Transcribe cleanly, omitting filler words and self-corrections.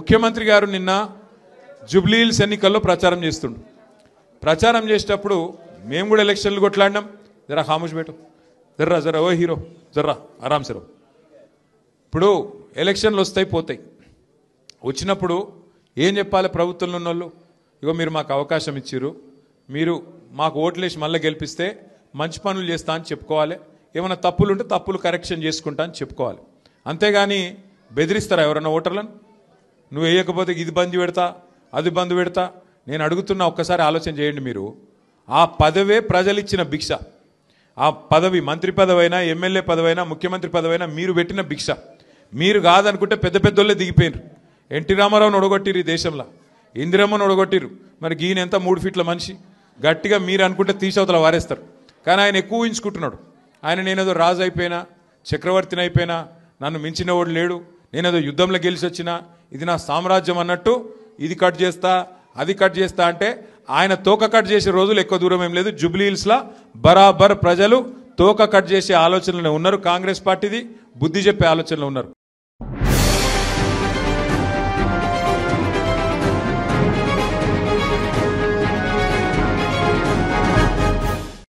ముఖ్యమంత్రి గారు నిన్న జూబ్లీ హిల్స్ ఎన్నికల్లో ప్రచారం చేస్తుండు. ప్రచారం చేసేటప్పుడు మేము కూడా ఎలక్షన్లు కొట్లాడినాం. జరా ఖామోష్ బేటో, జర్రా జరా ఓ హీరో, జర్రా ఆరామ్ సరో. ఇప్పుడు ఎలక్షన్లు వస్తాయి పోతాయి. వచ్చినప్పుడు ఏం చెప్పాలి ప్రభుత్వంలో ఉన్న వాళ్ళు? ఇగో మీరు మాకు అవకాశం ఇచ్చిర్రు, మీరు మాకు ఓట్లేసి మళ్ళీ గెలిపిస్తే మంచి పనులు చేస్తా అని చెప్పుకోవాలి. ఏమైనా తప్పులు ఉంటే తప్పులు కరెక్షన్ చేసుకుంటా అని చెప్పుకోవాలి. అంతేగాని బెదిరిస్తారా ఎవరన్నా ఓటర్లను? నువ్వు వేయకపోతే ఇది బంద్ పెడతా, అది బంద్ పెడతా. నేను అడుగుతున్నా, ఒక్కసారి ఆలోచన చేయండి. మీరు ఆ పదవే ప్రజలు ఇచ్చిన భిక్ష. ఆ పదవి మంత్రి పదవైనా, ఎమ్మెల్యే పదవైనా, ముఖ్యమంత్రి పదవైనా మీరు పెట్టిన భిక్ష. మీరు కాదనుకుంటే పెద్ద పెద్దోళ్ళే దిగిపోయినారు. ఎన్టీ రామారావుని ఒడగొట్టిరు ఈ దేశంలో, ఇందిరమ్మను ఒడగొట్టిరు. మరి ఈయన ఎంత 3 ఫీట్ల మనిషి. గట్టిగా మీరు అనుకుంటే తీసవతల వారేస్తారు. కానీ ఆయన ఎక్కువ ఊహించుకుంటున్నాడు. ఆయన నేనేదో రాజు అయిపోయినా, చక్రవర్తిని అయిపోయినా, నన్ను మించిన వాడు లేడు, నేనేదో యుద్ధంలో గెలిచి వచ్చినా, ఇది నా సామ్రాజ్యం అన్నట్టు ఇది కట్ చేస్తా, అది కట్ చేస్తా అంటే ఆయన తోక కట్ చేసే రోజులు ఎక్కువ దూరం ఏం లేదు. జూబ్లీ హిల్స్లో బరాబర్ ప్రజలు తోక కట్ చేసే ఆలోచనలో ఉన్నారు. కాంగ్రెస్ పార్టీది బుద్ధి చెప్పే ఆలోచనలో ఉన్నారు.